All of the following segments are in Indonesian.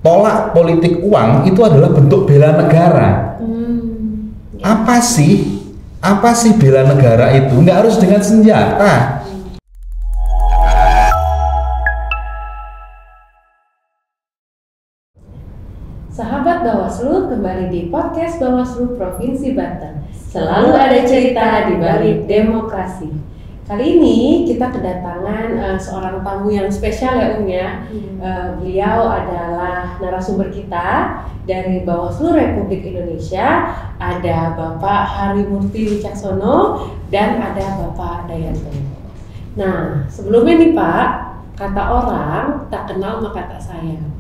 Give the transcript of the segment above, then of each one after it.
tolak politik uang itu adalah bentuk bela negara. Apa sih bela negara itu? Nggak harus dengan senjata. Sahabat Bawaslu, kembali di podcast Bawaslu Provinsi Banten. Selalu ada cerita di balik demokrasi. Kali ini kita kedatangan seorang tamu yang spesial ya ya. Beliau adalah narasumber kita dari Bawaslu Republik Indonesia. Ada Bapak Harimurti Wicaksono dan ada Bapak Dayanto. Nah, sebelumnya nih Pak, kata orang tak kenal maka tak sayang.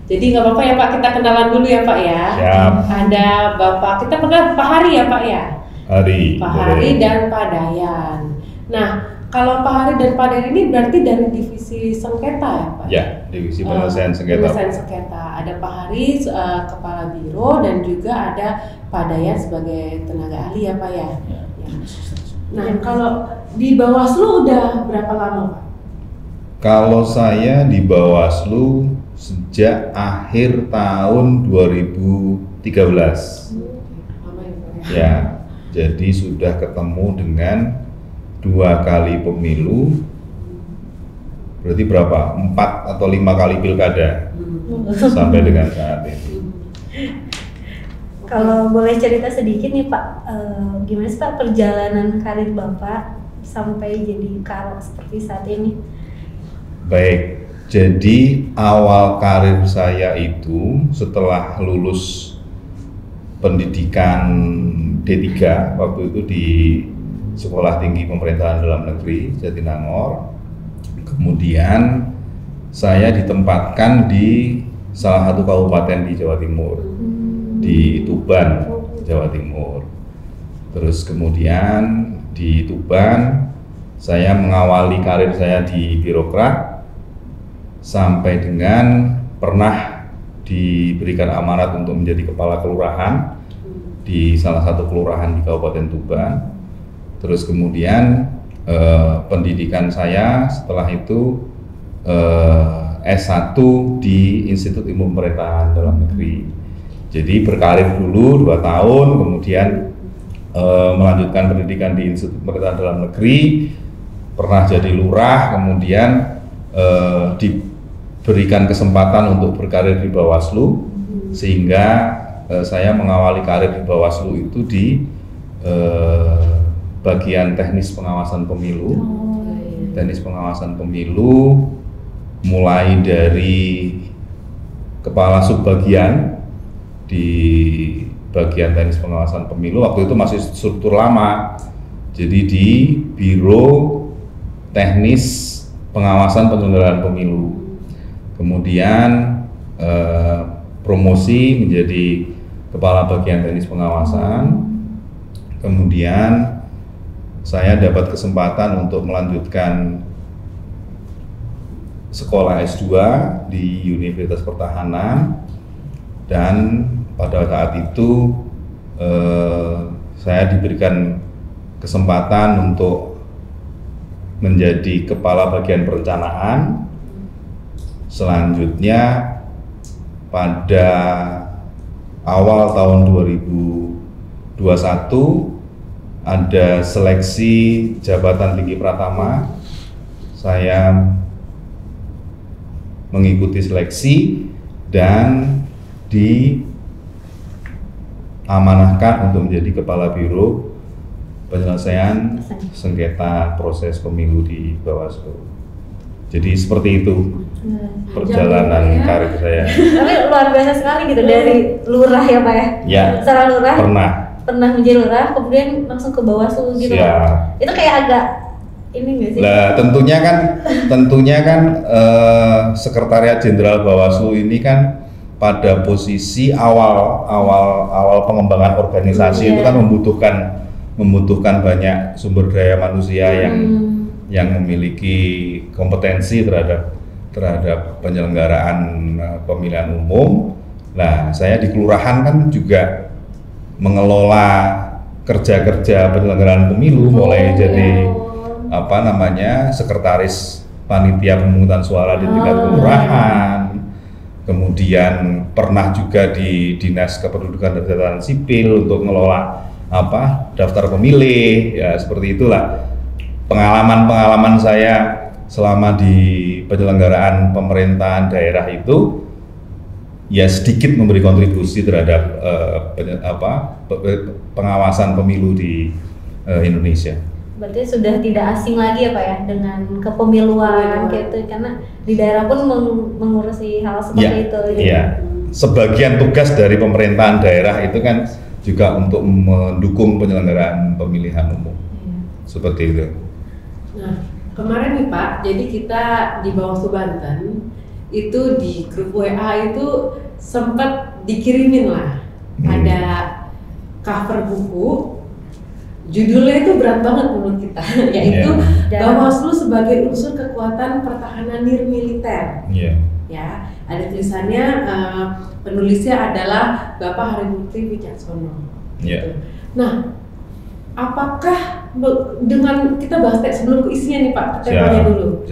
Jadi nggak apa-apa ya Pak, kita kenalan dulu ya Pak ya. Siap. Ada Bapak, kita panggil Pak Hari ya Pak ya. Hari. Pak Hari dan Pak Dayan. Nah, kalau Pak Hari dan Pak Dayan ini berarti dari divisi sengketa ya Pak? Ya, divisi penyelesaian sengketa. Penyelesaian sengketa. Ada Pak Hari kepala biro dan juga ada Pak Dayan sebagai tenaga ahli ya Pak ya. Ya. Nah, kalau di Bawaslu udah berapa lama Pak? Kalau saya di Bawaslu sejak akhir tahun 2013. Lama ya Pak ya? Ya, jadi sudah ketemu dengan 2 kali pemilu, berarti berapa? 4 atau 5 kali pilkada sampai dengan saat ini. Kalau boleh cerita sedikit nih Pak, gimana sih Pak perjalanan karir Bapak sampai jadi karo seperti saat ini? Baik, jadi awal karir saya itu setelah lulus pendidikan D3 waktu itu di Sekolah Tinggi Pemerintahan Dalam Negeri Jatinangor. Kemudian saya ditempatkan di salah satu kabupaten di Jawa Timur, di Tuban, Jawa Timur. Terus kemudian di Tuban saya mengawali karir saya di birokrat sampai dengan pernah diberikan amanat untuk menjadi kepala kelurahan di salah satu kelurahan di Kabupaten Tuban. Terus kemudian pendidikan saya setelah itu S1 di Institut Ilmu Pemerintahan Dalam Negeri. Jadi berkarir dulu 2 tahun, kemudian melanjutkan pendidikan di Institut Pemerintahan Dalam Negeri, pernah jadi lurah, kemudian diberikan kesempatan untuk berkarir di Bawaslu, sehingga saya mengawali karir di Bawaslu itu di bagian teknis pengawasan pemilu. Teknis pengawasan pemilu mulai dari kepala subbagian di bagian teknis pengawasan pemilu, waktu itu masih struktur lama, jadi di Biro Teknis Pengawasan Penyelenggaraan Pemilu. Kemudian promosi menjadi kepala bagian teknis pengawasan. Kemudian saya dapat kesempatan untuk melanjutkan sekolah S2 di Universitas Pertahanan, dan pada saat itu saya diberikan kesempatan untuk menjadi kepala bagian perencanaan. Selanjutnya pada awal tahun 2021 ada seleksi jabatan tinggi pratama. Saya mengikuti seleksi dan diamanahkan untuk menjadi kepala biro penyelesaian sengketa proses pemilu di Bawaslu. Jadi seperti itu perjalanan karir saya. Tapi luar biasa sekali gitu, dari lurah ya Pak ya? Ya. Secara lurah? Pernah menjadi lurah, kemudian langsung ke Bawaslu gitu Pak. Itu kayak agak ini nggak sih? Lah tentunya kan Sekretariat Jenderal Bawaslu ini kan pada posisi awal pengembangan organisasi itu kan membutuhkan banyak sumber daya manusia yang memiliki kompetensi terhadap penyelenggaraan pemilihan umum. Nah, saya di kelurahan kan juga mengelola kerja-kerja penyelenggaraan pemilu, mulai jadi sekretaris panitia pemungutan suara di tingkat kelurahan, kemudian pernah juga di Dinas Kependudukan dan Catatan Sipil untuk mengelola daftar pemilih, ya seperti itulah pengalaman saya selama di penyelenggaraan pemerintahan daerah itu, ya sedikit memberi kontribusi terhadap pengawasan pemilu di Indonesia. Berarti sudah tidak asing lagi ya Pak ya dengan kepemiluan gitu, karena di daerah pun mengurusi hal seperti itu. Iya. Sebagian tugas dari pemerintahan daerah itu kan juga untuk mendukung penyelenggaraan pemilihan umum. Seperti itu. Nah, kemarin nih Pak, jadi kita di Bawaslu Banten itu di grup WA itu sempat dikirimin lah, ada cover buku. Judulnya itu berat banget menurut kita, yaitu Bawaslu sebagai unsur kekuatan pertahanan nirmiliter. Ya, ada tulisannya, penulisnya adalah Bapak Harimurti Wicaksono. Gitu. Nah, apakah dengan kita bahas sebelum ke isinya nih Pak, ke temanya dulu.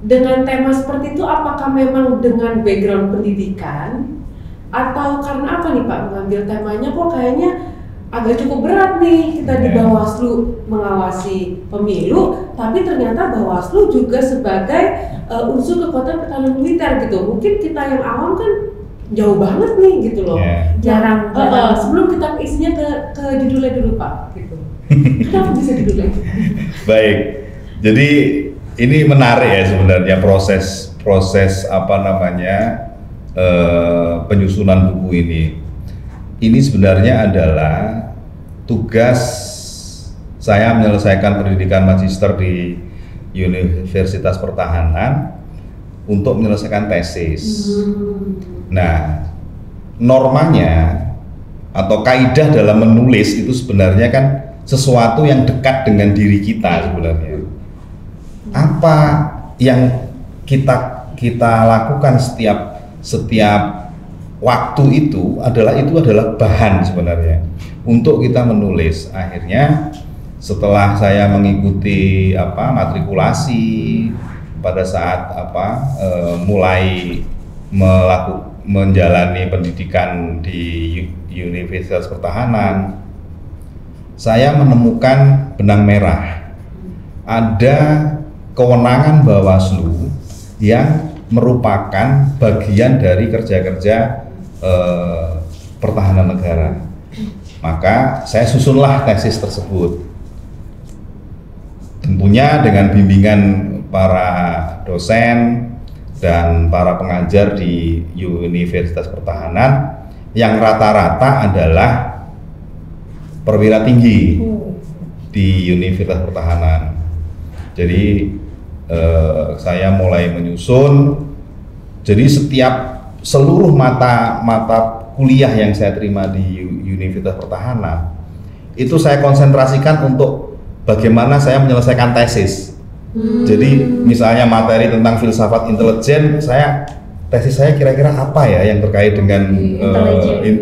Dengan tema seperti itu, apakah memang dengan background pendidikan atau karena apa nih Pak mengambil temanya? Kok kayaknya agak cukup berat nih kita di Bawaslu mengawasi pemilu, tapi ternyata Bawaslu juga sebagai unsur kekuatan pertahanan militer gitu. Mungkin kita yang awam kan jauh banget nih gitu loh. Jarang. Sebelum kita ke isinya ke judulnya dulu Pak gitu. Kenapa bisa judulnya? Baik. Jadi ini menarik ya sebenarnya proses penyusunan buku ini. Ini sebenarnya adalah tugas saya menyelesaikan pendidikan magister di Universitas Pertahanan untuk menyelesaikan tesis. Nah, normanya atau kaidah dalam menulis itu sebenarnya kan sesuatu yang dekat dengan diri kita sebenarnya. Apa yang kita lakukan setiap waktu itu adalah bahan sebenarnya untuk kita menulis. Akhirnya setelah saya mengikuti matrikulasi pada saat mulai menjalani pendidikan di Universitas Pertahanan, saya menemukan benang merah. Ada kewenangan Bawaslu yang merupakan bagian dari kerja-kerja pertahanan negara. Maka saya susunlah tesis tersebut. Tentunya dengan bimbingan para dosen dan para pengajar di Universitas Pertahanan yang rata-rata adalah perwira tinggi di Universitas Pertahanan. Jadi saya mulai menyusun. Jadi seluruh mata kuliah yang saya terima di Universitas Pertahanan itu saya konsentrasikan untuk bagaimana saya menyelesaikan tesis. Jadi misalnya materi tentang filsafat intelijen, tesis saya kira-kira apa ya yang terkait dengan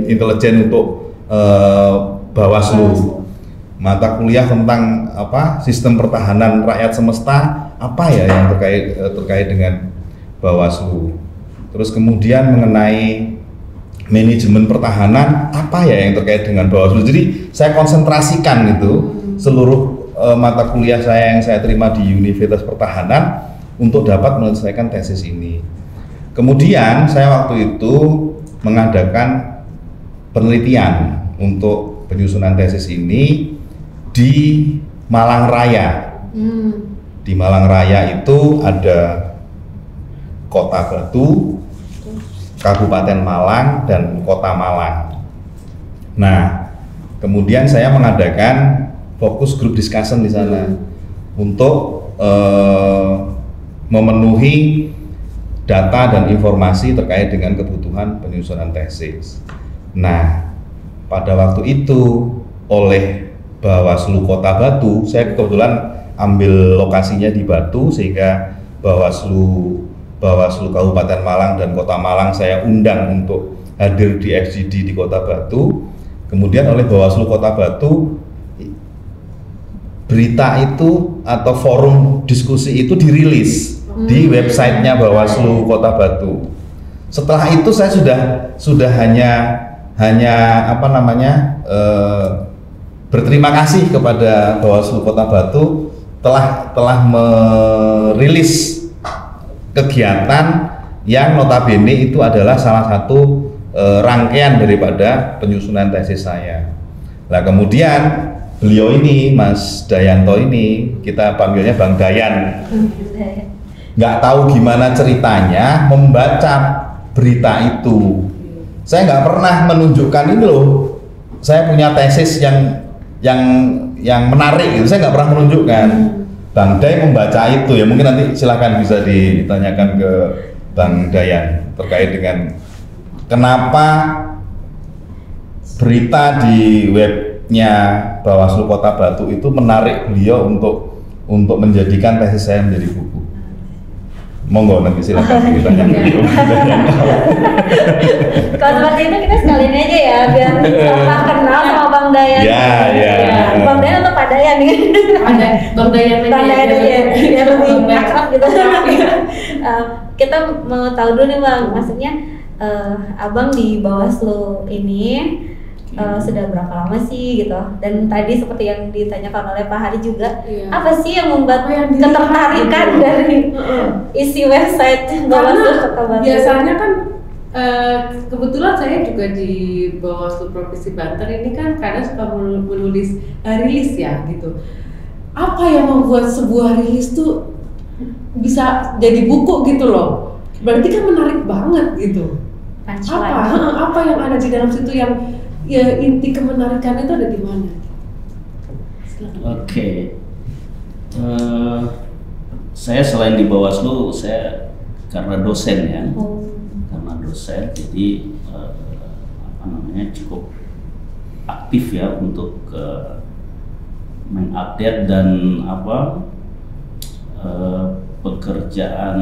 intelijen untuk Bawaslu. Mata kuliah tentang sistem pertahanan rakyat semesta, apa ya yang terkait dengan Bawaslu. Terus kemudian mengenai manajemen pertahanan, apa ya yang terkait dengan Bawaslu. Jadi saya konsentrasikan gitu seluruh mata kuliah saya yang saya terima di Universitas Pertahanan untuk dapat menyelesaikan tesis ini. Kemudian saya waktu itu mengadakan penelitian untuk penyusunan tesis ini di Malang Raya. Di Malang Raya itu ada Kota Batu, Kabupaten Malang, dan Kota Malang. Nah, kemudian saya mengadakan fokus group discussion di sana untuk memenuhi data dan informasi terkait dengan kebutuhan penyusunan tesis. Nah, pada waktu itu oleh Bawaslu Kota Batu, saya kebetulan ambil lokasinya di Batu, sehingga Bawaslu Kabupaten Malang dan Kota Malang saya undang untuk hadir di FGD di Kota Batu. Kemudian oleh Bawaslu Kota Batu, berita itu atau forum diskusi itu dirilis di websitenya Bawaslu Kota Batu. Setelah itu saya sudah hanya apa namanya berterima kasih kepada Bawaslu Kota Batu telah merilis kegiatan yang notabene itu adalah salah satu rangkaian daripada penyusunan tesis saya. Nah kemudian beliau ini, Mas Dayanto ini, kita panggilnya Bang Dayan, nggak tahu gimana ceritanya membaca berita itu. Saya nggak pernah menunjukkan ini loh, saya punya tesis yang menarik gitu, saya nggak pernah menunjukkan. Bang Day membaca itu, ya mungkin nanti silahkan bisa ditanyakan ke Bang Dayan terkait dengan kenapa berita di webnya Bawaslu Kota Batu itu menarik beliau untuk menjadikan tesis saya menjadi buku. Monggo nanti silakan ditanyakan. Kalau seperti itu kita sekalian aja ya, biar orang kenal sama Bang Dayan. Ya. Bang Dayan atau Pak Dayan nih? Bang Dayan aja, biar lebih akrab gitu. Kita mau tahu dulu nih Bang, maksudnya Abang di Bawaslu ini sudah berapa lama sih gitu? Dan tadi seperti yang ditanyakan oleh Pak Hari juga, apa sih yang membuat ketertarikan dari isi website Bawaslu Kota Batu? Biasanya kan kebetulan saya juga di Bawaslu Provinsi Banten ini kan kadang suka menulis rilis ya gitu. Apa yang membuat sebuah rilis tuh bisa jadi buku gitu loh? Berarti kan menarik banget gitu. Apa yang ada di dalam situ yang ya inti kemenarikan itu ada di mana? Oke. Saya selain di Bawaslu, saya karena dosen ya. Karena dosen, jadi cukup aktif ya untuk mengupdate dan pekerjaan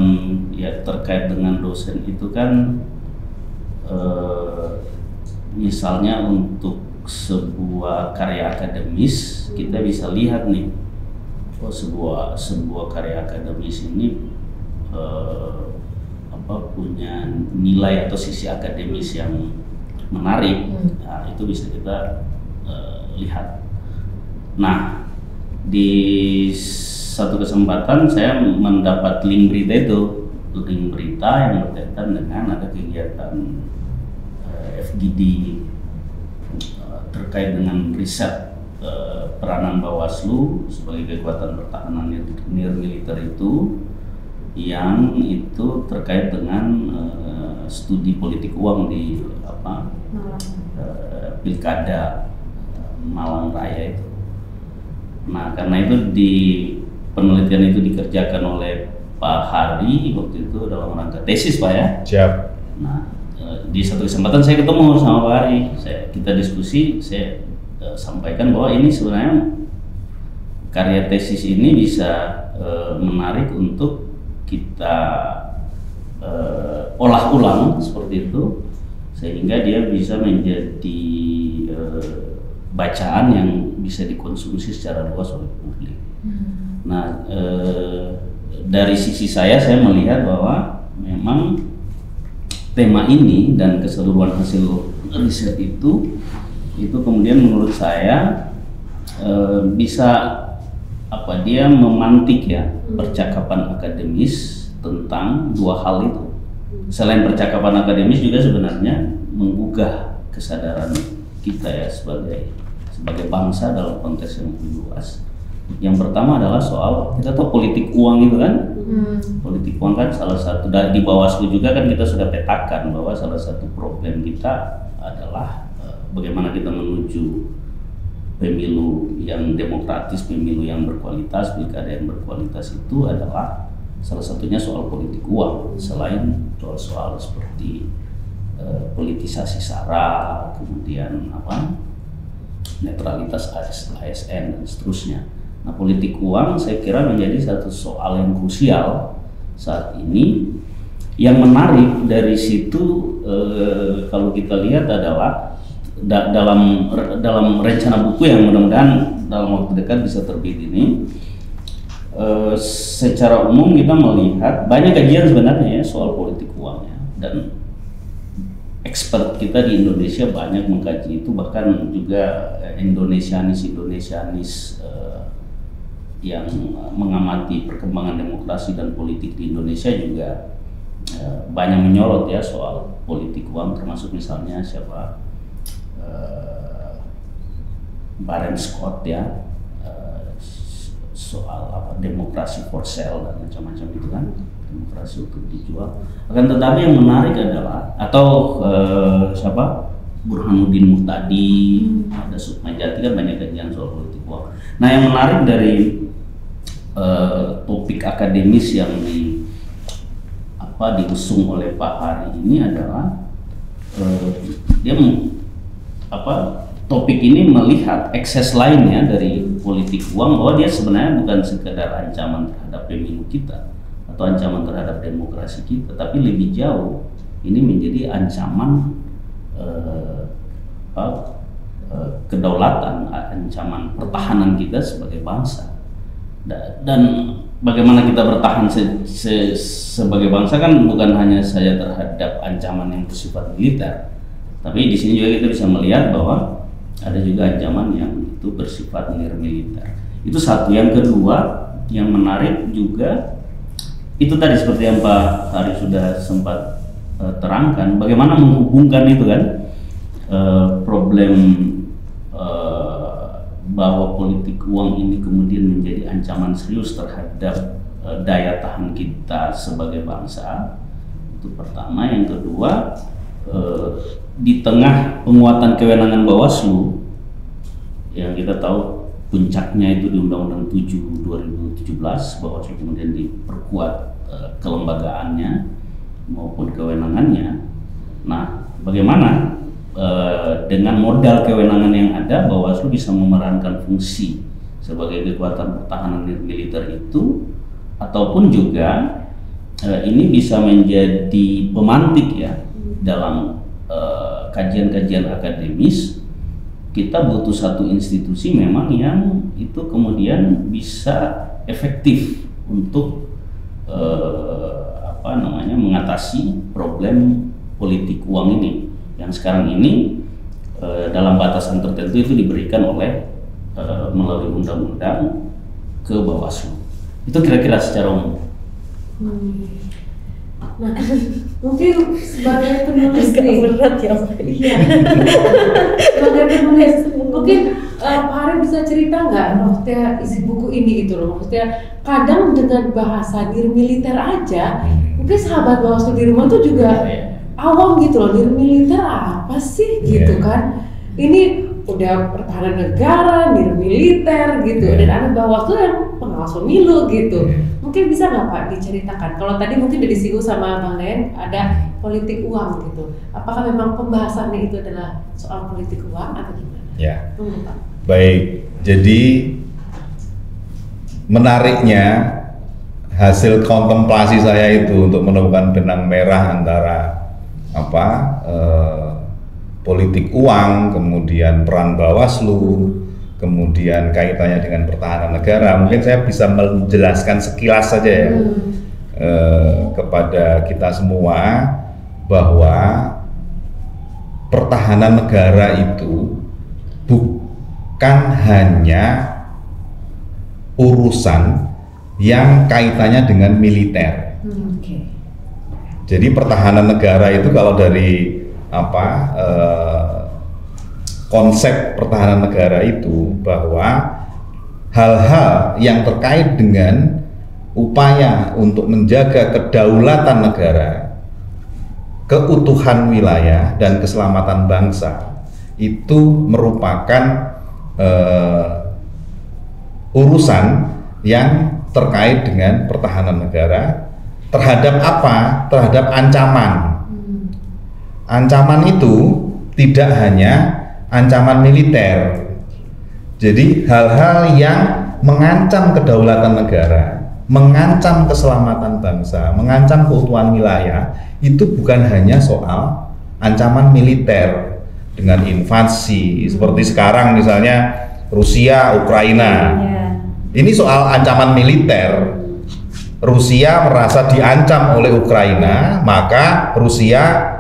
ya terkait dengan dosen itu kan misalnya untuk sebuah karya akademis kita bisa lihat nih, sebuah karya akademis ini punya nilai atau sisi akademis yang menarik. Nah, itu bisa kita lihat. Nah, di satu kesempatan saya mendapat link berita yang berkaitan dengan ada kegiatan FGD terkait dengan riset peranan Bawaslu sebagai kekuatan pertahanan nirmiliter itu, yang itu terkait dengan studi politik uang di Pilkada Malang Raya itu. Nah, karena itu penelitian itu dikerjakan oleh Pak Hari waktu itu dalam rangka tesis Pak ya. Siap. Nah, di satu kesempatan saya ketemu sama Pak Hari, kita diskusi, saya sampaikan bahwa ini sebenarnya karya tesis ini bisa menarik untuk kita olah ulang seperti itu, sehingga dia bisa menjadi bacaan yang bisa dikonsumsi secara luas oleh publik. Nah, dari sisi saya melihat bahwa memang tema ini dan keseluruhan hasil riset itu kemudian menurut saya bisa dia memantik ya percakapan akademis tentang dua hal itu. Selain percakapan akademis juga sebenarnya menggugah kesadaran kita ya sebagai bangsa dalam konteks yang lebih luas. Yang pertama adalah soal, kita tahu politik uang itu kan, politik uang kan salah satu, di Bawaslu juga kan kita sudah petakan bahwa salah satu problem kita adalah bagaimana kita menuju pemilu yang demokratis, pemilu yang berkualitas, pilkada yang berkualitas itu adalah salah satunya soal politik uang, selain soal seperti politisasi SARA, kemudian netralitas ASN dan seterusnya. Nah, politik uang saya kira menjadi satu soal yang krusial saat ini. Yang menarik dari situ kalau kita lihat adalah dalam rencana buku yang mudah-mudahan dalam waktu dekat bisa terbit ini, secara umum kita melihat banyak kajian sebenarnya ya soal politik uang ya, dan expert kita di Indonesia banyak mengkaji itu, bahkan juga Indonesianis yang mengamati perkembangan demokrasi dan politik di Indonesia juga banyak menyorot ya soal politik uang, termasuk misalnya siapa Baron Scott ya, soal demokrasi for sale dan macam-macam itu kan, demokrasi untuk dijual. Akan tetapi yang menarik adalah siapa Burhanuddin Muhtadi, ada Sukmajati, kan banyak kajian soal politik uang. Nah, yang menarik dari topik akademis yang diusung oleh Pak Hari ini adalah topik ini melihat ekses lainnya dari politik uang, bahwa dia sebenarnya bukan sekedar ancaman terhadap pemilu kita atau ancaman terhadap demokrasi kita, tapi lebih jauh ini menjadi ancaman kedaulatan, ancaman pertahanan kita sebagai bangsa. Dan bagaimana kita bertahan sebagai bangsa kan bukan hanya saja terhadap ancaman yang bersifat militer, tapi di sini juga kita bisa melihat bahwa ada juga ancaman yang itu bersifat militer. Itu satu. Yang kedua yang menarik juga itu tadi seperti yang Pak Hari sudah sempat terangkan, bagaimana menghubungkan itu kan problem bahwa politik uang ini kemudian menjadi ancaman serius terhadap daya tahan kita sebagai bangsa. Itu pertama. Yang kedua, di tengah penguatan kewenangan Bawaslu yang kita tahu puncaknya itu di Undang-Undang 7 2017, Bawaslu kemudian diperkuat kelembagaannya maupun kewenangannya. Nah, bagaimana dengan modal kewenangan yang ada, Bawaslu bisa memerankan fungsi sebagai kekuatan pertahanan militer itu, ataupun juga ini bisa menjadi pemantik ya dalam kajian-kajian akademis. Kita butuh satu institusi memang yang itu kemudian bisa efektif untuk mengatasi problem politik uang ini yang sekarang ini dalam batasan tertentu itu diberikan oleh melalui undang-undang ke Bawaslu. Itu kira-kira secara umum. Nah, mungkin sebagai penulis berat ya. Iya. Sebagai penulis, mungkin Pak Hari bisa cerita nggak maksudnya isi buku ini gitu loh. Maksudnya kadang dengan bahasa militer aja, mungkin sahabat Bawaslu di rumah tuh juga awam gitu loh, militer apa sih gitu kan. Ini udah pertahanan negara, militer gitu, dan ada Bawaslu yang pengawas pemilu gitu. Mungkin bisa nggak Pak diceritakan? Kalau tadi mungkin udah disinggung sama Bang Dayan, ada politik uang gitu. Apakah memang pembahasannya itu adalah soal politik uang atau gimana? Ya. Baik. Jadi menariknya hasil kontemplasi saya itu untuk menemukan benang merah antara politik uang, kemudian peran Bawaslu, kemudian kaitannya dengan pertahanan negara. Mungkin saya bisa menjelaskan sekilas saja ya kepada kita semua bahwa pertahanan negara itu bukan hanya urusan yang kaitannya dengan militer. Jadi pertahanan negara itu kalau dari konsep pertahanan negara itu bahwa hal-hal yang terkait dengan upaya untuk menjaga kedaulatan negara, keutuhan wilayah dan keselamatan bangsa itu merupakan urusan yang terkait dengan pertahanan negara terhadap apa? Terhadap ancaman. Ancaman itu tidak hanya ancaman militer. Jadi hal-hal yang mengancam kedaulatan negara, mengancam keselamatan bangsa, mengancam keutuhan wilayah, itu bukan hanya soal ancaman militer dengan invasi seperti sekarang misalnya Rusia, Ukraina. Ini soal ancaman militer. Rusia merasa diancam oleh Ukraina, maka Rusia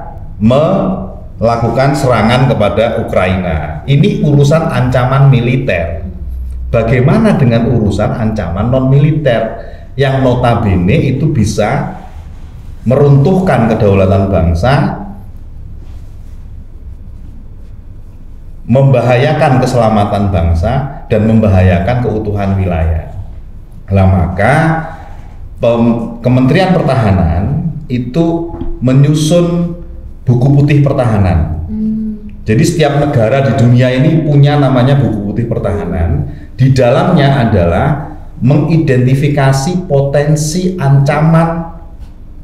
melakukan serangan kepada Ukraina. Ini urusan ancaman militer. Bagaimana dengan urusan ancaman non militer yang notabene itu bisa meruntuhkan kedaulatan bangsa, membahayakan keselamatan bangsa, dan membahayakan keutuhan wilayah. Nah, maka Kementerian Pertahanan itu menyusun buku putih pertahanan. Jadi setiap negara di dunia ini punya namanya buku putih pertahanan. Di dalamnya adalah mengidentifikasi potensi ancaman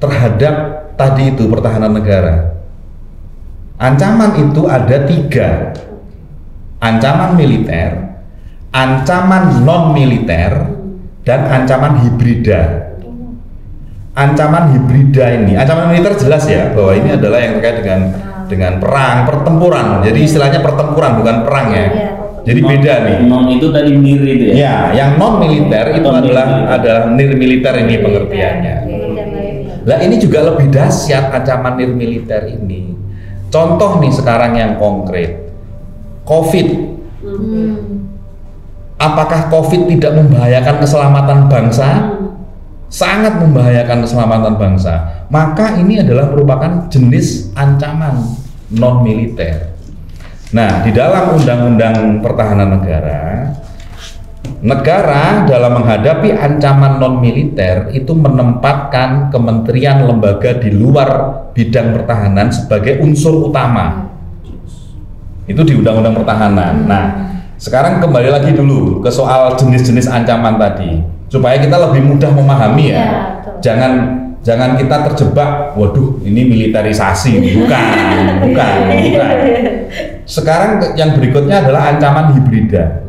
terhadap tadi itu pertahanan negara. Ancaman itu ada 3. Ancaman militer, ancaman non militer, dan ancaman hibrida. Ancaman hibrida ini, ancaman militer jelas ya bahwa ini adalah yang terkait dengan perang, pertempuran. Jadi istilahnya pertempuran bukan perang ya. Jadi beda nih. Non itu tadi nir itu ya. Ya, yang non militer itu adalah nir militer ini pengertiannya. Nah, ini juga lebih dahsyat ancaman nir militer ini. Contoh nih sekarang yang konkret. COVID. Apakah COVID tidak membahayakan keselamatan bangsa? Sangat membahayakan keselamatan bangsa. Maka ini adalah merupakan jenis ancaman non militer. Nah, di dalam Undang-Undang Pertahanan Negara, negara dalam menghadapi ancaman non militer itu menempatkan kementerian lembaga di luar bidang pertahanan sebagai unsur utama. Itu di Undang-Undang Pertahanan. Nah, sekarang kembali lagi dulu ke soal jenis-jenis ancaman tadi, supaya kita lebih mudah memahami ya. Jangan kita terjebak, waduh ini militerisasi, bukan. Sekarang yang berikutnya adalah ancaman hibrida.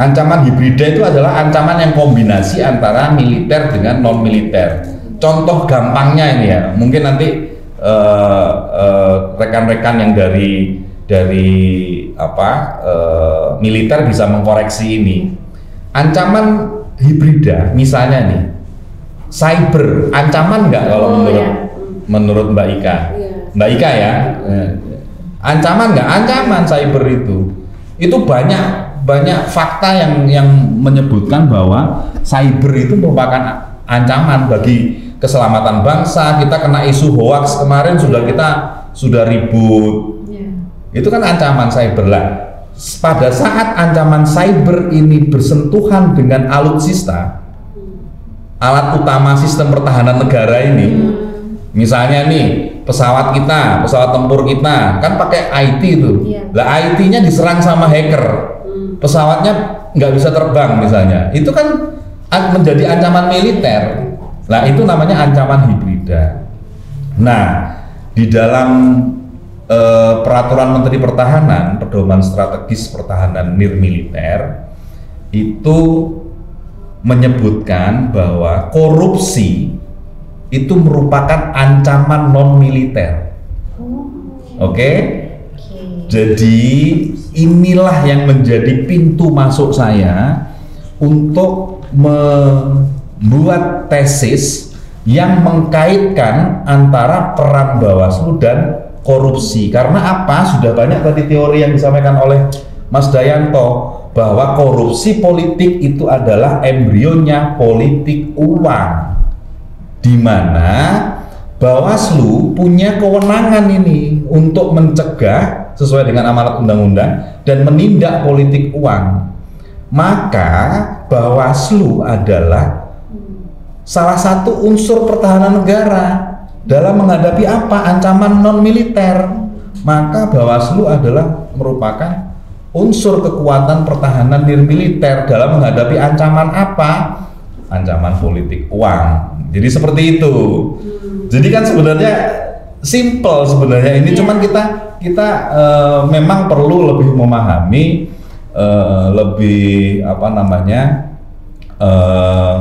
Ancaman hibrida itu adalah ancaman yang kombinasi antara militer dengan non militer. Contoh gampangnya ini ya, mungkin nanti rekan-rekan yang dari militer bisa mengkoreksi ini. Ancaman hibrida misalnya nih, cyber, ancaman nggak kalau menurut Mbak Ika? Mbak Ika ya, ancaman nggak? Ancaman cyber itu banyak fakta yang menyebutkan bahwa cyber itu merupakan ancaman bagi keselamatan bangsa. Kita kena isu hoax kemarin sudah ribut. Itu kan ancaman cyber lah. Pada saat ancaman cyber ini bersentuhan dengan alutsista, alat utama sistem pertahanan negara ini, misalnya nih pesawat tempur kita kan pakai IT itu, lah IT-nya diserang sama hacker, pesawatnya nggak bisa terbang misalnya, itu kan menjadi ancaman militer. Nah, itu namanya ancaman hibrida. Nah, di dalam Peraturan Menteri Pertahanan, Pedoman Strategis Pertahanan Nir Militer itu menyebutkan bahwa korupsi itu merupakan ancaman non militer. Oke? Jadi inilah yang menjadi pintu masuk saya untuk membuat tesis yang mengkaitkan antara peran Bawaslu dan korupsi. Karena apa? Sudah banyak tadi teori yang disampaikan oleh Mas Dayanto bahwa korupsi politik itu adalah embrionya politik uang, di mana Bawaslu punya kewenangan ini untuk mencegah sesuai dengan amanat undang-undang dan menindak politik uang. Maka Bawaslu adalah salah satu unsur pertahanan negara dalam menghadapi ancaman non militer. Maka Bawaslu adalah merupakan unsur kekuatan pertahanan nir militer dalam menghadapi ancaman ancaman politik uang. Jadi seperti itu. Jadi kan sebenarnya simple sebenarnya ini, cuman kita memang perlu lebih memahami, lebih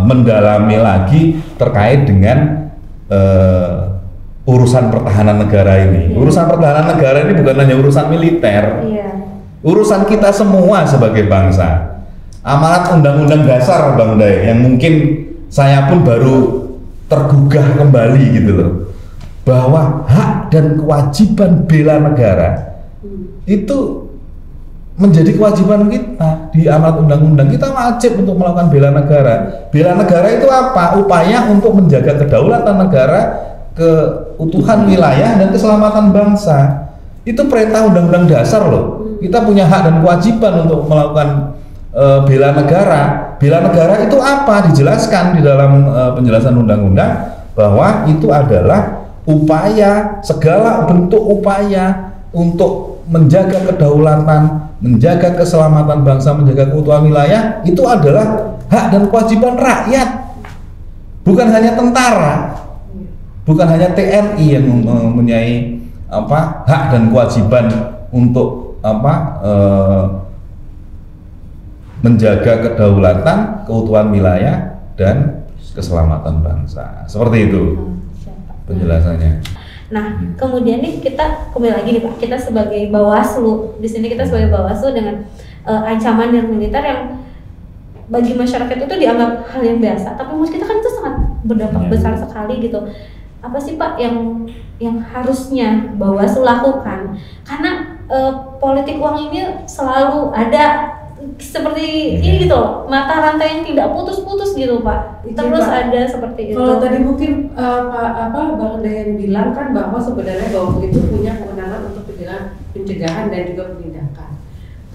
mendalami lagi terkait dengan urusan pertahanan negara ini. Urusan pertahanan negara ini bukan hanya urusan militer, urusan kita semua sebagai bangsa. Amanat Undang-Undang Dasar Bang Day yang mungkin saya pun baru tergugah kembali gitu loh, bahwa hak hak dan kewajiban bela negara itu menjadi kewajiban kita di amanat undang-undang. Kita wajib untuk melakukan bela negara. Bela negara itu apa? Upaya untuk menjaga kedaulatan negara, keutuhan wilayah dan keselamatan bangsa. Itu perintah undang-undang dasar loh. Kita punya hak dan kewajiban untuk melakukan bela negara. Bela negara itu apa? Dijelaskan di dalam penjelasan undang-undang bahwa itu adalah upaya, segala bentuk upaya untuk menjaga kedaulatan, menjaga keselamatan bangsa, menjaga keutuhan wilayah, itu adalah hak dan kewajiban rakyat, bukan hanya tentara, bukan hanya TNI yang mempunyai hak dan kewajiban untuk menjaga kedaulatan, keutuhan wilayah dan keselamatan bangsa. Seperti itu penjelasannya. Nah, kemudian nih kita kembali lagi nih Pak, kita sebagai Bawaslu, di sini kita sebagai Bawaslu dengan ancaman dan militer yang bagi masyarakat itu dianggap hal yang biasa, tapi menurut kita kan itu sangat berdampak besar sekali gitu. Apa sih Pak yang harusnya Bawaslu lakukan? Karena politik uang ini selalu ada seperti ini gitu loh, mata rantai yang tidak putus-putus gitu Pak. Terus Pak, ada seperti itu. Kalau tadi mungkin Bang Dayan bilang kan bahwa sebenarnya Bawaslu itu punya kewenangan untuk pencegahan dan juga penindakan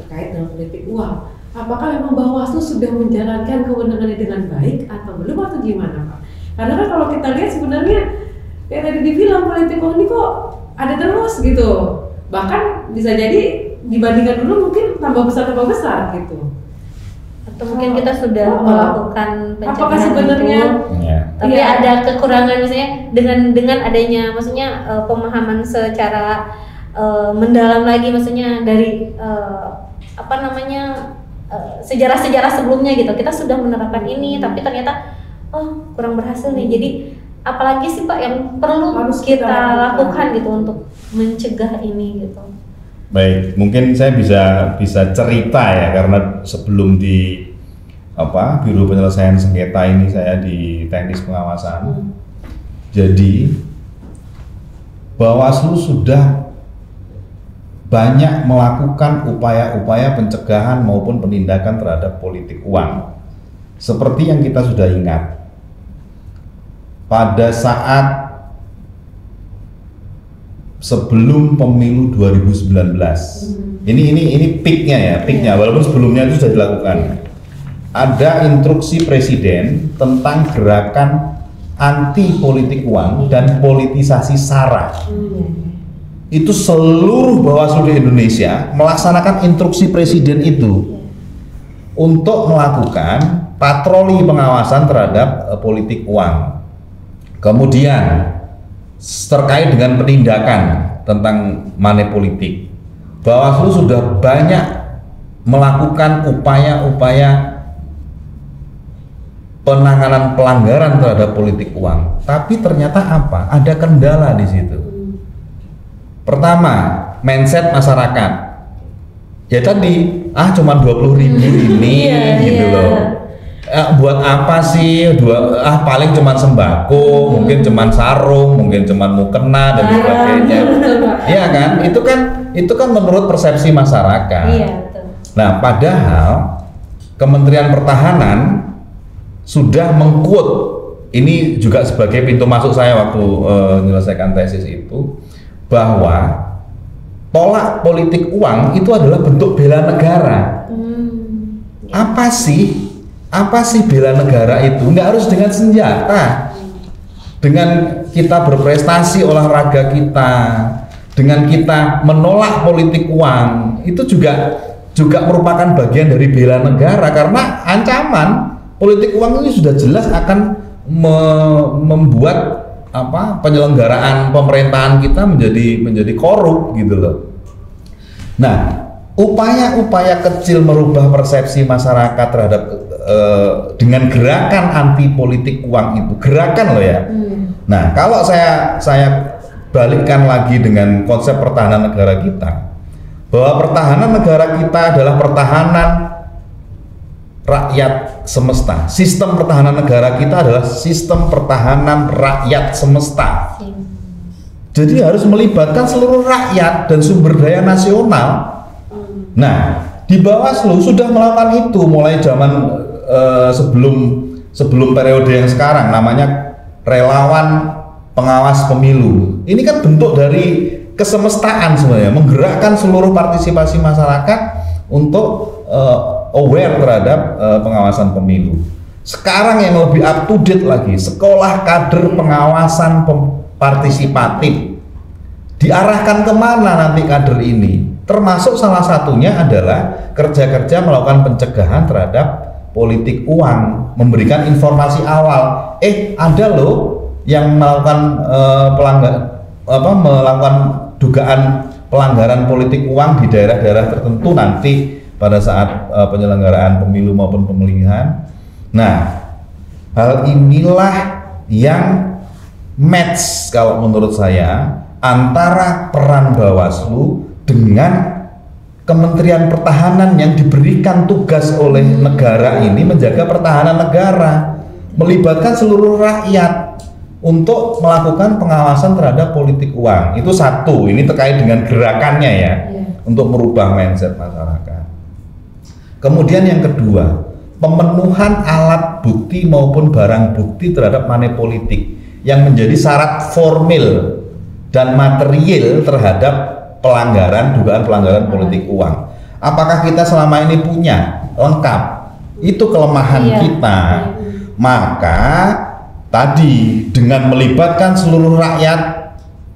terkait dengan politik uang. Apakah memang Bawaslu sudah menjalankan kewenangannya dengan baik atau belum atau gimana Pak? Karena kan kalau kita lihat sebenarnya yang tadi dibilang politik uang ini kok ada terus gitu. Bahkan bisa jadi dibandingkan dulu mungkin tambah besar gitu. Atau mungkin kita sudah melakukan pencegahan. Apakah sebenarnya tapi ada kekurangan misalnya dengan adanya maksudnya pemahaman secara mendalam lagi, maksudnya dari sejarah-sejarah sebelumnya gitu. Kita sudah menerapkan ini tapi ternyata kurang berhasil nih. Jadi apalagi sih Pak yang perlu harus kita lakukan gitu untuk mencegah ini gitu. Baik, mungkin saya bisa cerita ya, karena sebelum di Biro Penyelesaian Sengketa ini saya di teknis pengawasan. Jadi Bawaslu sudah banyak melakukan upaya-upaya pencegahan maupun penindakan terhadap politik uang. Seperti yang kita sudah ingat, pada saat sebelum pemilu 2019, ini peaknya walaupun sebelumnya itu sudah dilakukan. Ada instruksi presiden tentang gerakan anti politik uang dan politisasi SARA. Itu seluruh Bawaslu di Indonesia melaksanakan instruksi presiden itu untuk melakukan patroli pengawasan terhadap politik uang. Kemudian terkait dengan penindakan tentang money politik, Bawaslu sudah banyak melakukan upaya-upaya penanganan pelanggaran terhadap politik uang. Tapi ternyata apa? Ada kendala di situ. Pertama, mindset masyarakat. Ya tadi, cuma 20.000 ini gitu loh. Buat apa sih? Paling cuman sembako, mungkin cuman sarung, mungkin cuman mukena dan sebagainya. Iya kan? Itu kan menurut persepsi masyarakat. Iya, betul. Nah, padahal Kementerian Pertahanan sudah meng-quote, ini juga sebagai pintu masuk saya waktu menyelesaikan tesis itu, bahwa tolak politik uang itu adalah bentuk bela negara. Apa sih bela negara itu? Nggak harus dengan senjata. Dengan kita berprestasi olahraga kita, dengan kita menolak politik uang, itu juga merupakan bagian dari bela negara, karena ancaman politik uang ini sudah jelas akan membuat penyelenggaraan pemerintahan kita menjadi korup gitu loh. Nah, upaya-upaya kecil merubah persepsi masyarakat terhadap dengan gerakan anti politik uang itu, gerakan loh ya. Nah, kalau saya balikkan lagi dengan konsep pertahanan negara kita, bahwa pertahanan negara kita adalah pertahanan rakyat semesta. Sistem pertahanan negara kita adalah sistem pertahanan rakyat semesta. Jadi harus melibatkan seluruh rakyat dan sumber daya nasional. Nah, di Bawaslu sudah melakukan itu mulai zaman sebelum periode yang sekarang, namanya relawan pengawas pemilu. Ini kan bentuk dari kesemestaan sebenarnya, menggerakkan seluruh partisipasi masyarakat untuk aware terhadap pengawasan pemilu. Sekarang yang lebih up to date lagi, sekolah kader pengawasan partisipatif. Diarahkan kemana nanti kader ini? Termasuk salah satunya adalah kerja-kerja melakukan pencegahan terhadap politik uang, memberikan informasi awal. Ada loh yang melakukan melakukan dugaan pelanggaran politik uang di daerah-daerah tertentu nanti pada saat penyelenggaraan pemilu maupun pemilihan. Nah, hal inilah yang match kalau menurut saya antara peran Bawaslu dengan Kementerian Pertahanan yang diberikan tugas oleh negara ini menjaga pertahanan negara, melibatkan seluruh rakyat untuk melakukan pengawasan terhadap politik uang. Itu satu, ini terkait dengan gerakannya ya, untuk merubah mindset masyarakat. Kemudian yang kedua, pemenuhan alat bukti maupun barang bukti terhadap money politik yang menjadi syarat formil dan material terhadap dugaan pelanggaran politik uang. Apakah kita selama ini punya lengkap? Itu kelemahan kita. Maka tadi dengan melibatkan seluruh rakyat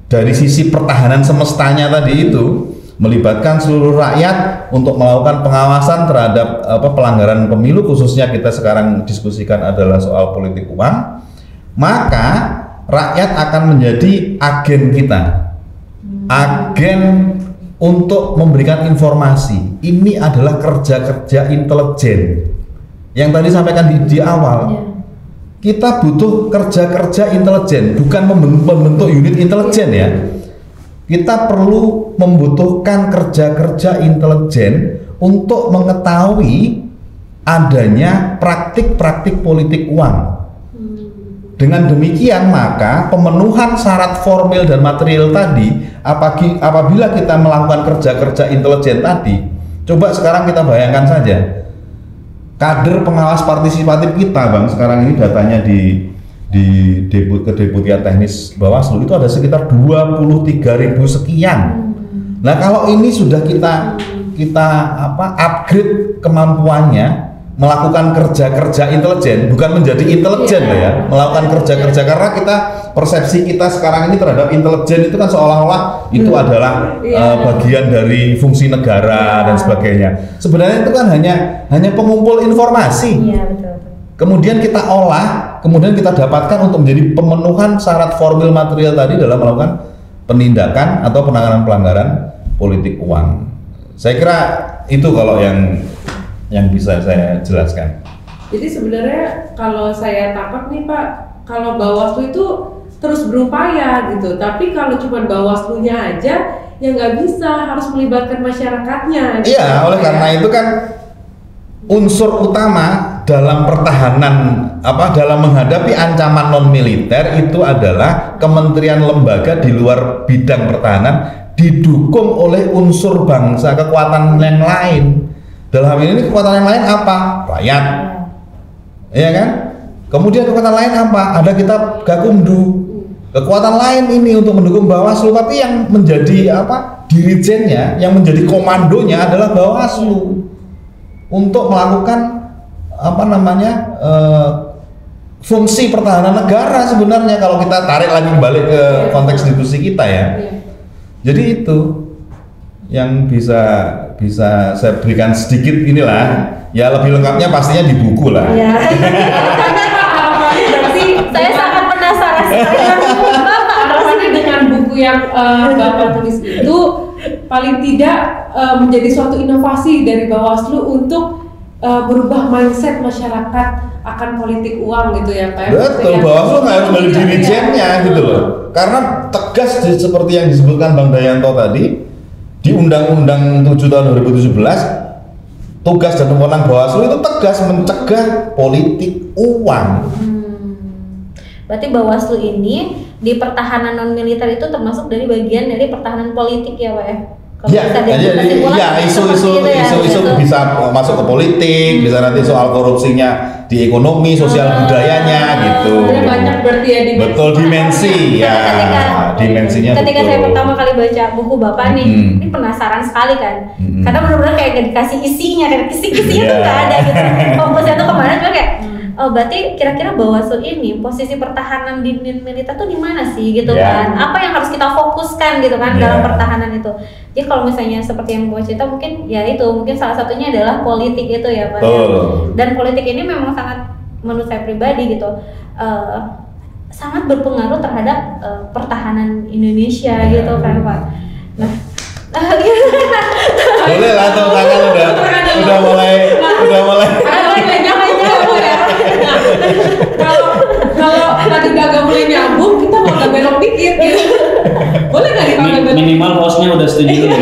dari sisi pertahanan semestanya tadi itu, melibatkan seluruh rakyat untuk melakukan pengawasan terhadap pelanggaran pemilu, khususnya kita sekarang diskusikan adalah soal politik uang, maka rakyat akan menjadi agen kita, agen untuk memberikan informasi. Ini adalah kerja-kerja intelijen yang tadi sampaikan di awal. Kita butuh kerja-kerja intelijen, bukan membentuk unit intelijen ya. Kita perlu membutuhkan kerja-kerja intelijen untuk mengetahui adanya praktik-praktik politik uang. Dengan demikian maka pemenuhan syarat formil dan material tadi, apabila kita melakukan kerja-kerja intelijen tadi, coba sekarang kita bayangkan saja, kader pengawas partisipatif kita Bang, sekarang ini datanya di Kedeputian Teknis Bawaslu itu ada sekitar 23.000 sekian. Nah, kalau ini sudah kita upgrade kemampuannya melakukan kerja-kerja intelijen, bukan menjadi intelijen ya, melakukan kerja-kerja, karena persepsi kita sekarang ini terhadap intelijen itu kan seolah-olah itu adalah bagian dari fungsi negara dan sebagainya. Sebenarnya itu kan hanya pengumpul informasi. Kemudian kita olah, kemudian kita dapatkan untuk menjadi pemenuhan syarat formil material tadi dalam melakukan penindakan atau penanganan pelanggaran politik uang. Saya kira itu kalau yang bisa saya jelaskan. Jadi sebenarnya kalau saya tangkap nih Pak, kalau Bawaslu itu terus berupaya gitu, tapi kalau cuma Bawaslunya aja ya nggak bisa, harus melibatkan masyarakatnya. Gitu. Iya, oleh karena itu kan unsur utama dalam pertahanan dalam menghadapi ancaman non militer itu adalah kementerian lembaga di luar bidang pertahanan didukung oleh unsur bangsa, kekuatan yang lain. Dalam hal ini kekuatan yang lain apa? Rakyat. Iya kan? Kemudian kekuatan lain apa? Ada kita Gakumdu. Kekuatan lain ini untuk mendukung Bawaslu, tapi yang menjadi dirijennya, yang menjadi komandonya adalah Bawaslu untuk melakukan fungsi pertahanan negara sebenarnya kalau kita tarik lagi balik ke konteks diskusi kita ya. Jadi itu yang bisa saya berikan sedikit inilah, ya lebih lengkapnya pastinya di buku lah. Iya. Berarti saya sangat penasaran harapannya dengan buku yang Bapak tulis itu paling tidak menjadi suatu inovasi dari Bawaslu untuk berubah mindset masyarakat akan politik uang gitu ya Pak. Betul, Bawaslu nggak harus menjadi dirijennya gitu loh. Karena tegas seperti yang disebutkan Bang Dayanto tadi di Undang-Undang 7 tahun 2017, tugas dan wewenang Bawaslu itu tegas mencegah politik uang. Berarti Bawaslu ini di pertahanan non militer itu termasuk dari bagian dari pertahanan politik ya Pak ya? Isu-isu bisa masuk ke politik, bisa nanti soal korupsinya di ekonomi, sosial budayanya gitu. Banyak berarti ya dimensi. Betul dimensi ya. Dimensinya ketika betul. saya pertama kali baca buku Bapak nih, ini penasaran sekali kan. Karena benar-benar kayak gak dikasih isinya, kayak kisi-kisinya tuh gak ada gitu. Fokusnya tuh kemana cuma kayak oh berarti kira-kira Bawaslu ini posisi pertahanan di militer tuh di mana sih gitu kan? Apa yang harus kita fokuskan gitu kan dalam pertahanan itu? Jadi kalau misalnya seperti yang Bapak cerita mungkin ya itu mungkin salah satunya adalah politik itu ya Pak. Dan politik ini memang sangat menurut saya pribadi gitu sangat berpengaruh terhadap pertahanan Indonesia gitu kan Pak. Nah, boleh lah tuh tangan udah mulai. Kalau tadi gak mulai nyambung, kita mau agak belok dikit gitu. Boleh nggak dipakai minimal hostnya udah setuju.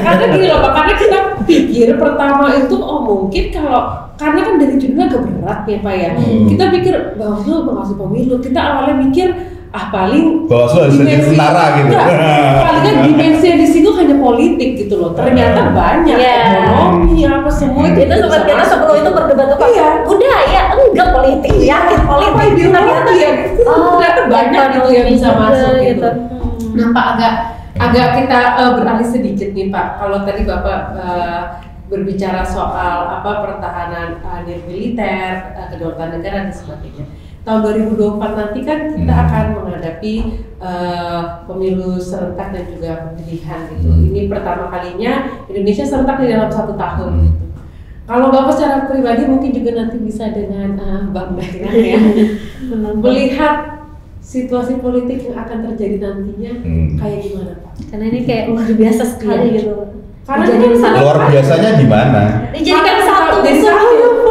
Karena gini loh Pak, karena kita pikir pertama itu mungkin karena kan dari judulnya agak berat ya Pak ya. Kita pikir Bawaslu pengawas pemilu, kita awalnya mikir paling Bawaslu harus jadi tentara gitu. Paling kan dimensi di situ hanya politik gitu loh. Ternyata banyak ekonomi apa semua itu sempat kita sebelum itu berdebat tuh budaya enggak politik yakin politik ternyata ternyata banyak gitu yang bisa masuk gitu. Nah Pak agak kita beralih sedikit nih Pak. Kalau tadi Bapak berbicara soal pertahanan militer, kedaulatan negara dan sebagainya. Tahun 2024 nanti kan kita akan menghadapi pemilu serentak dan juga pemilihan gitu. Ini pertama kalinya Indonesia serentak di dalam 1 tahun. Gitu. Kalau Bapak secara pribadi mungkin juga nanti bisa dengan Bang Dahlan ya melihat situasi politik yang akan terjadi nantinya kayak gimana Pak? Karena ini kayak luar biasa sekali gitu. Karena luar biasanya gimana? Dijadikan satu.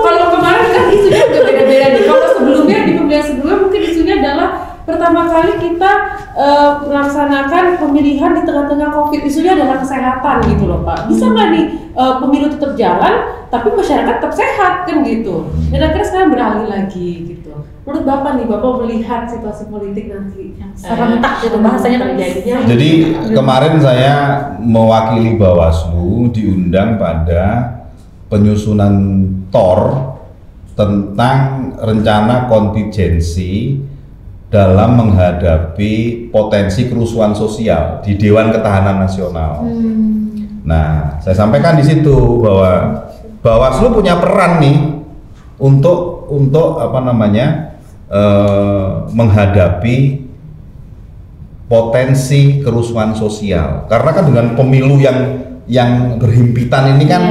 Kalau kemarin kan isunya juga beda-beda nih. Kalau sebelumnya di pemilihan sebelumnya mungkin isunya adalah pertama kali kita melaksanakan pemilihan di tengah-tengah COVID. Isunya adalah kesehatan gitu loh Pak. Bisa nggak nih pemilu tetap jalan, tapi masyarakat tetap sehat kan gitu. Dan akhirnya sekarang beralih lagi gitu. Menurut Bapak nih, Bapak melihat situasi politik nanti serentak gitu bahasanya terjadinya. Jadi kemarin saya mewakili Bawaslu diundang pada penyusunan TOR tentang rencana kontingensi dalam menghadapi potensi kerusuhan sosial di Dewan Ketahanan Nasional. Nah, saya sampaikan di situ bahwa Bawaslu punya peran nih untuk menghadapi potensi kerusuhan sosial. Karena kan dengan pemilu yang berhimpitan ini kan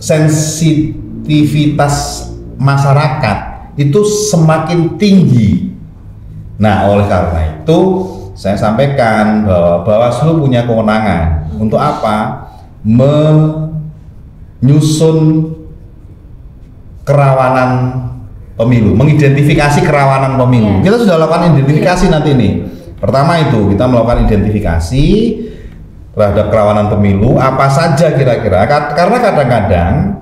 sensitivitas masyarakat itu semakin tinggi. Nah, oleh karena itu saya sampaikan bahwa Bawaslu punya kewenangan untuk apa? Menyusun kerawanan pemilu, mengidentifikasi kerawanan pemilu. Kita sudah lakukan identifikasi nanti nih. Pertama itu kita melakukan identifikasi terhadap kerawanan pemilu apa saja kira-kira. Karena kadang-kadang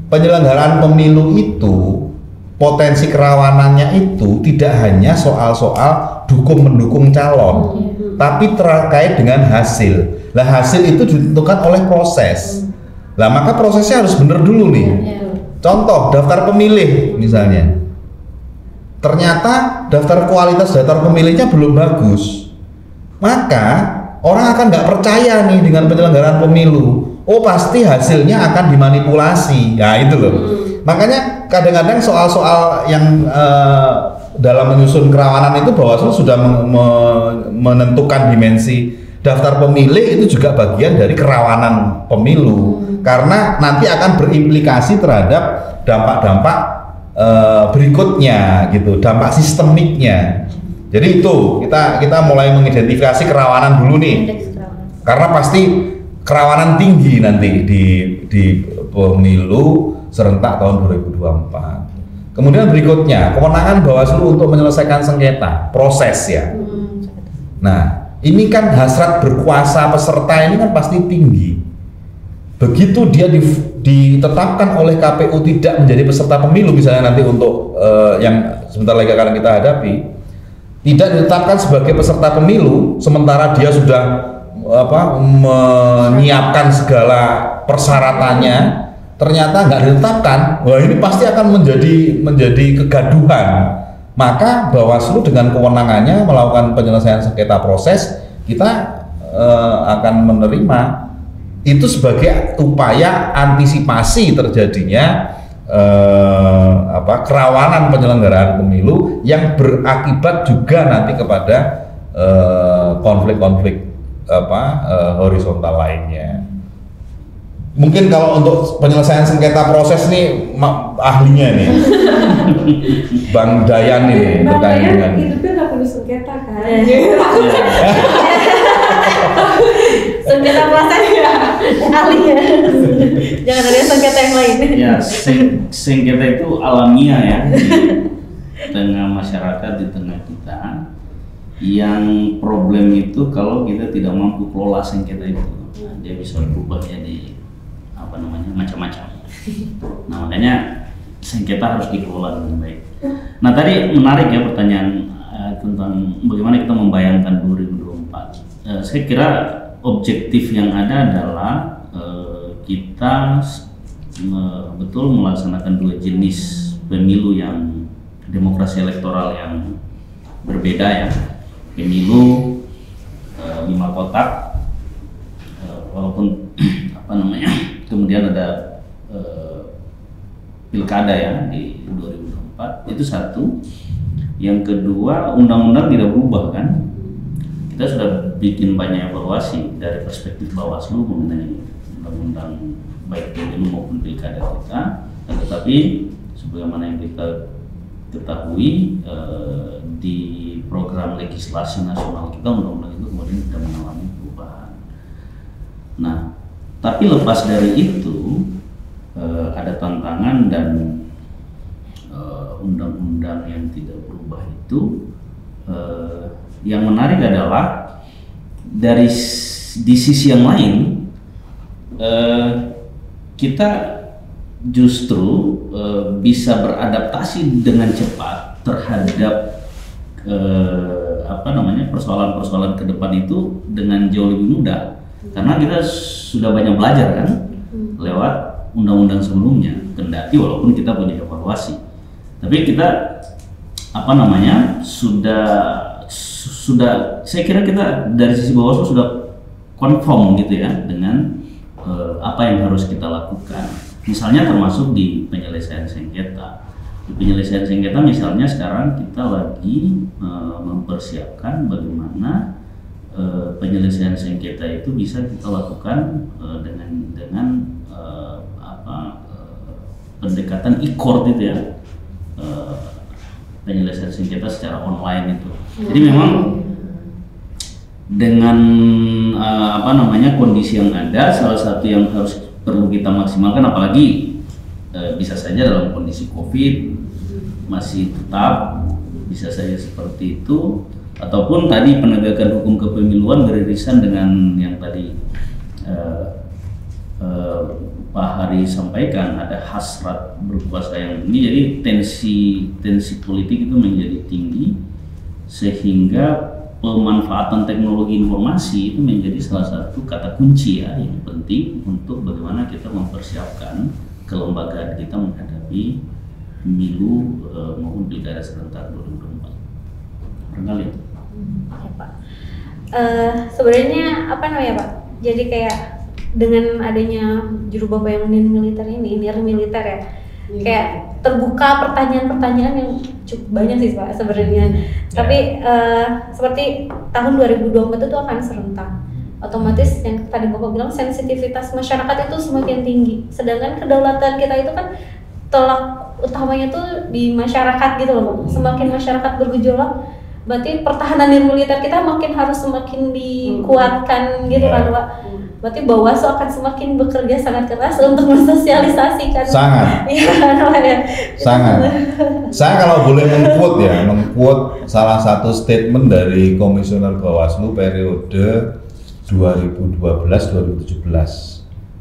penyelenggaraan pemilu itu potensi kerawanannya itu tidak hanya soal-soal dukung-mendukung calon, tapi terkait dengan hasil. Lah hasil itu ditentukan oleh proses. Lah maka prosesnya harus benar dulu nih. Contoh daftar pemilih misalnya, ternyata kualitas daftar pemilihnya belum bagus, maka orang akan nggak percaya nih dengan penyelenggaraan pemilu. Oh pasti hasilnya akan dimanipulasi. Ya itu loh. Makanya kadang-kadang soal-soal yang dalam menyusun kerawanan itu Bawaslu sudah menentukan dimensi daftar pemilih itu juga bagian dari kerawanan pemilu karena nanti akan berimplikasi terhadap dampak-dampak berikutnya gitu, dampak sistemiknya. Jadi itu kita mulai mengidentifikasi kerawanan dulu nih, karena pasti kerawanan tinggi nanti di pemilu serentak tahun 2024. Kemudian berikutnya kewenangan Bawaslu untuk menyelesaikan sengketa proses ya. Nah ini kan hasrat berkuasa peserta ini kan pasti tinggi. begitu dia ditetapkan oleh KPU tidak menjadi peserta pemilu, misalnya nanti untuk yang sebentar lagi akan kita hadapi, tidak ditetapkan sebagai peserta pemilu, sementara dia sudah menyiapkan segala persyaratannya, ternyata nggak ditetapkan, wah ini pasti akan menjadi kegaduhan. Maka Bawaslu dengan kewenangannya melakukan penyelesaian sengketa proses, kita akan menerima itu sebagai upaya antisipasi terjadinya kerawanan penyelenggaraan pemilu yang berakibat juga nanti kepada konflik-konflik horizontal lainnya. Mungkin kalau untuk penyelesaian sengketa proses nih ahlinya nih Bang Dayan nih terkait dengan hidupnya nggak perlu sengketa kan? Sengketa proses ya, ahlinya. Jangan ada sengketa yang lain. Ya, sengketa itu alamiah ya di tengah masyarakat, di tengah kita. Yang problem itu kalau kita tidak mampu kelola sengketa itu, dia bisa berubah jadi macam-macam. Nah makanya sengketa harus dikelola dengan baik. Nah tadi menarik ya pertanyaan tentang bagaimana kita membayangkan 2024. Saya kira objektif yang ada adalah kita betul melaksanakan dua jenis pemilu yang demokrasi elektoral yang berbeda ya. Pemilu 5 kotak, walaupun kemudian ada pilkada ya di 2024, itu satu. Yang kedua, undang-undang tidak berubah kan. Kita sudah bikin banyak evaluasi dari perspektif Bawaslu mengenai undang-undang baik pemilu maupun pilkada kita, tetapi sebagaimana yang kita ketahui di program legislasi nasional kita, undang-undang itu kemudian tidak mengalami perubahan. Nah, tapi lepas dari itu ada tantangan dan undang-undang yang tidak berubah itu yang menarik adalah di sisi yang lain kita justru bisa beradaptasi dengan cepat terhadap persoalan-persoalan ke depan itu dengan jauh lebih mudah, karena kita sudah banyak belajar kan lewat undang-undang sebelumnya, kendati walaupun kita punya evaluasi, tapi kita sudah saya kira kita dari sisi Bawaslu sudah confirm gitu ya dengan apa yang harus kita lakukan, misalnya termasuk di penyelesaian sengketa. Di penyelesaian sengketa misalnya sekarang kita lagi mempersiapkan bagaimana penyelesaian sengketa itu bisa kita lakukan dengan pendekatan e-court itu ya, penyelesaian sengketa secara online itu. Jadi memang dengan kondisi yang ada, salah satu yang perlu kita maksimalkan, apalagi bisa saja dalam kondisi COVID masih tetap bisa saja seperti itu, ataupun tadi penegakan hukum kepemiluan beririsan dengan yang tadi Pak Hari sampaikan, ada hasrat berkuasa yang tinggi, jadi tensi politik itu menjadi tinggi, sehingga pemanfaatan teknologi informasi itu menjadi salah satu kata kunci ya yang penting untuk bagaimana kita mempersiapkan kelembagaan kita menghadapi pemilu maupun pilkada serentak 2024. Barangkali itu. Ya, Pak. Sebenarnya Pak? Jadi kayak dengan adanya juru bapak yang militer ini, militer ya, kayak terbuka pertanyaan-pertanyaan yang cukup banyak sih Pak sebenarnya. Tapi seperti tahun 2024 itu akan serentak, otomatis yang tadi Bapak bilang sensitivitas masyarakat itu semakin tinggi, sedangkan kedaulatan kita itu kan tolak utamanya tuh di masyarakat gitu loh. Semakin masyarakat bergejolak, berarti pertahanan militer kita harus semakin dikuatkan gitu kan Pak. Berarti Bawaslu akan semakin bekerja sangat keras untuk mensosialisasikan. Sangat. Sangat. Saya kalau boleh mengquote salah satu statement dari Komisioner Bawaslu periode 2012-2017.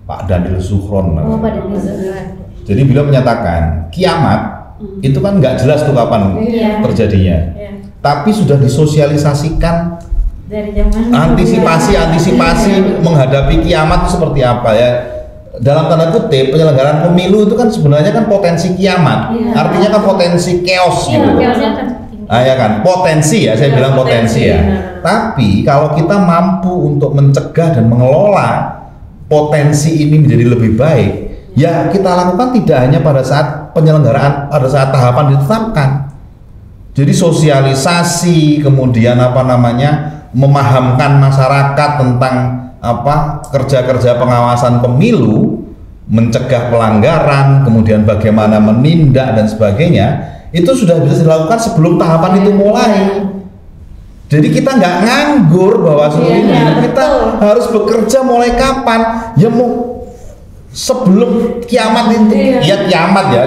Pak Daniel Zuhron. Oh, Pak Daniel Zuhron. Jadi beliau menyatakan kiamat itu kan nggak jelas tuh kapan terjadinya, tapi sudah disosialisasikan dari zaman antisipasi menghadapi kiamat itu seperti apa ya. Dalam tanda kutip penyelenggaraan pemilu itu kan sebenarnya kan potensi kiamat, artinya kan potensi chaos gitu. Ya kan, potensi ya, saya bilang potensi ya. Tapi kalau kita mampu untuk mencegah dan mengelola potensi ini menjadi lebih baik, ya kita lakukan tidak hanya pada saat penyelenggaraan, pada saat tahapan ditetapkan. Jadi sosialisasi, kemudian memahamkan masyarakat tentang kerja-kerja pengawasan pemilu, mencegah pelanggaran, kemudian bagaimana menindak dan sebagainya, itu sudah bisa dilakukan sebelum tahapan itu mulai. Jadi kita nggak nganggur Bawaslu ini, kita harus bekerja mulai kapan? Ya mau sebelum kiamat itu, kiamat ya,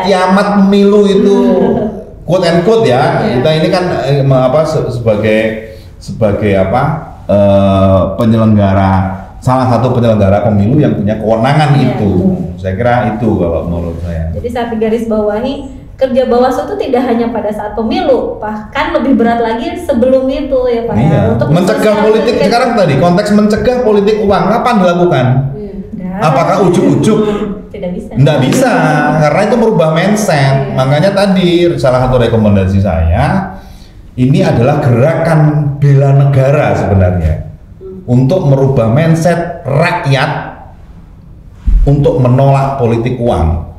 kiamat pemilu itu, quote and quote ya. Kita ini kan sebagai penyelenggara, salah satu penyelenggara pemilu yang punya kewenangan itu. Saya kira itu kalau menurut saya. Jadi saat digarisbawahi, kerja Bawaslu itu tidak hanya pada saat pemilu, bahkan lebih berat lagi sebelum itu ya Pak. Untuk mencegah politik sekarang tadi konteks mencegah politik uang, kapan dilakukan? Apakah ujuk-ujuk? Tidak bisa. Tidak bisa, karena itu merubah mindset. Makanya tadi salah satu rekomendasi saya ini adalah gerakan bela negara sebenarnya untuk merubah mindset rakyat untuk menolak politik uang.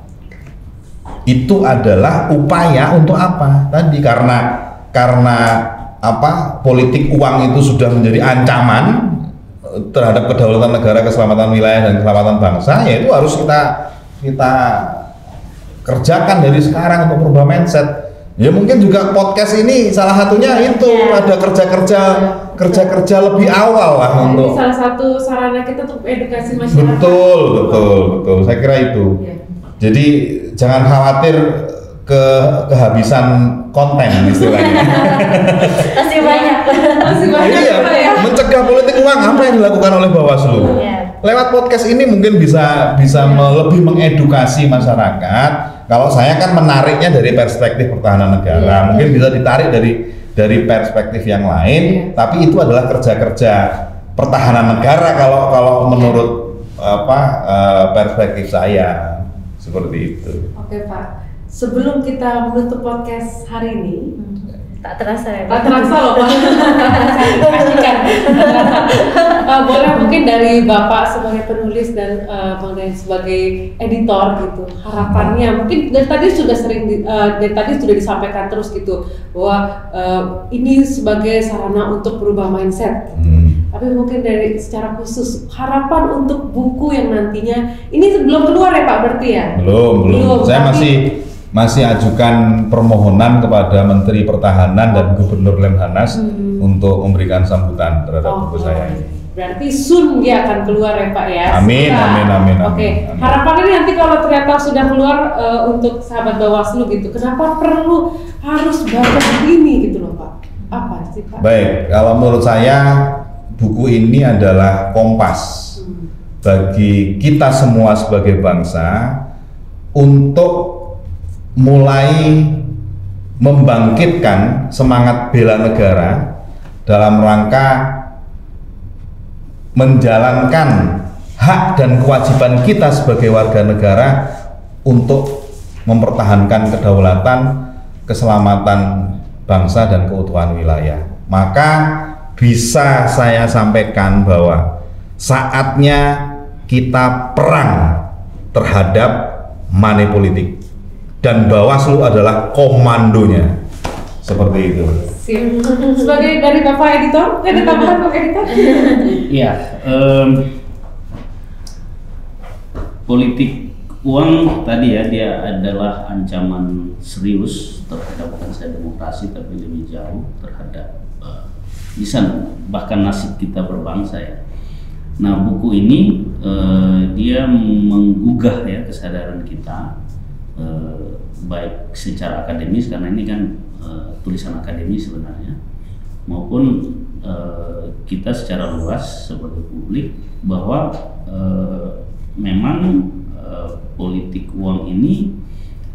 Itu adalah upaya untuk apa? Tadi karena politik uang itu sudah menjadi ancaman terhadap kedaulatan negara, keselamatan wilayah dan keselamatan bangsa, ya itu harus kita kerjakan dari sekarang untuk merubah mindset. Ya mungkin juga podcast ini salah satunya itu ada kerja lebih awal lah untuk. Ini salah satu sarana kita untuk edukasi masyarakat. Betul. Saya kira itu. Jadi jangan khawatir kehabisan konten istilahnya. Masih banyak. Iya, mencegah politik uang apa yang dilakukan oleh Bawaslu? Lewat podcast ini mungkin bisa lebih mengedukasi masyarakat. Kalau saya kan menariknya dari perspektif pertahanan negara, mungkin bisa ditarik dari perspektif yang lain. Tapi itu adalah kerja-kerja pertahanan negara kalau menurut perspektif saya seperti itu. Oke Pak. Sebelum kita menutup podcast hari ini, tak terasa ya. Tak terasa loh Pak. Boleh mungkin dari Bapak sebagai penulis dan Bang Dayan sebagai editor gitu, harapannya mungkin dari tadi sudah disampaikan terus gitu bahwa ini sebagai sarana untuk berubah mindset. Tapi mungkin dari secara khusus harapan untuk buku yang nantinya ini belum keluar ya Pak berarti ya? Belum. Saya masih ajukan permohonan kepada Menteri Pertahanan dan Gubernur Lemhanas untuk memberikan sambutan terhadap buku saya ini. Berarti soon dia akan keluar ya Pak ya? Amin. Oke. Harapannya nanti kalau ternyata sudah keluar untuk sahabat Bawaslu gitu, kenapa perlu harus baca ini gitu loh Pak? Apa sih Pak? Baik, kalau menurut saya buku ini adalah kompas bagi kita semua sebagai bangsa untuk mulai membangkitkan semangat bela negara dalam rangka menjalankan hak dan kewajiban kita sebagai warga negara untuk mempertahankan kedaulatan, keselamatan bangsa dan keutuhan wilayah. Maka bisa saya sampaikan bahwa saatnya kita perang terhadap money politik. Dan Bawaslu adalah komandonya, seperti itu. Sebagai dari Bapak Editor, ada tambahan Bapak Editor? Iya, politik uang tadi ya, dia adalah ancaman serius terhadap bangsa demokrasi, tapi lebih jauh terhadap bisa bahkan nasib kita berbangsa ya. Nah buku ini dia menggugah ya kesadaran kita. Baik secara akademis karena ini kan tulisan akademis sebenarnya, maupun kita secara luas sebagai publik bahwa memang politik uang ini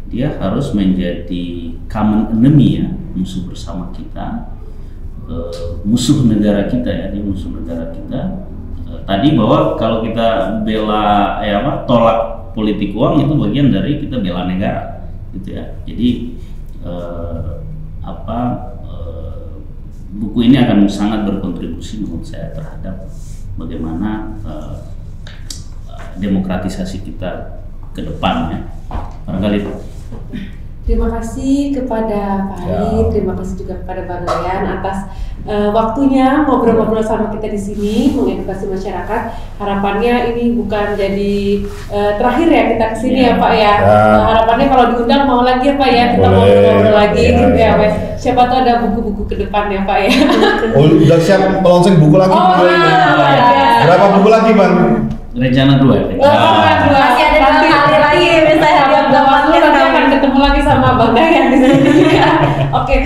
dia harus menjadi common enemy ya, musuh bersama kita, musuh negara kita ya, dia musuh negara kita. Tadi bahwa kalau kita bela tolak politik uang itu bagian dari kita bela negara gitu ya. Jadi buku ini akan sangat berkontribusi menurut saya terhadap bagaimana demokratisasi kita ke depannya. Barangkali itu. Terima kasih kepada Pak Ali, terima kasih juga kepada Bang Ryan atas waktunya ngobrol-ngobrol sama kita di sini mengedukasi masyarakat. Harapannya ini bukan jadi terakhir ya kita kesini ya Pak ya. Harapannya kalau diundang mau lagi ya Pak ya, kita ngobrol-ngobrol lagi gitu ya Wes. Siapa tahu ada buku-buku ke depannya Pak ya. Oh udah siap launching buku lagi? Berapa buku lagi Bang? Rencana 2. Masih ada 2 kali lagi misalnya nanti akan ketemu lagi sama Bang Dayan di sini. Oke,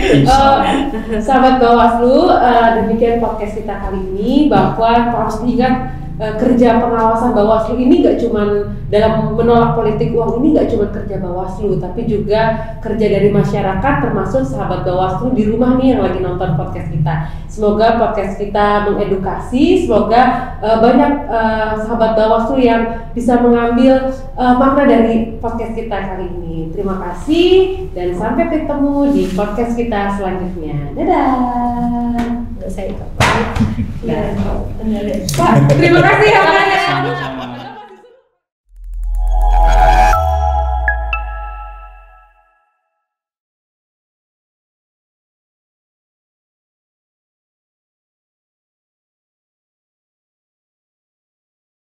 sahabat Bawaslu, demikian podcast kita kali ini bahwa harus diingat kerja pengawasan Bawaslu ini gak cuma dalam menolak politik uang ini gak cuma kerja Bawaslu, tapi juga kerja dari masyarakat termasuk sahabat Bawaslu di rumah nih yang lagi nonton podcast kita. Semoga podcast kita mengedukasi, semoga banyak sahabat Bawaslu yang bisa mengambil makna dari podcast kita kali ini. Terima kasih dan sampai ketemu di podcast kita selanjutnya. Dadah. Saya Pak, terima kasih ya Pak. Sama-sama.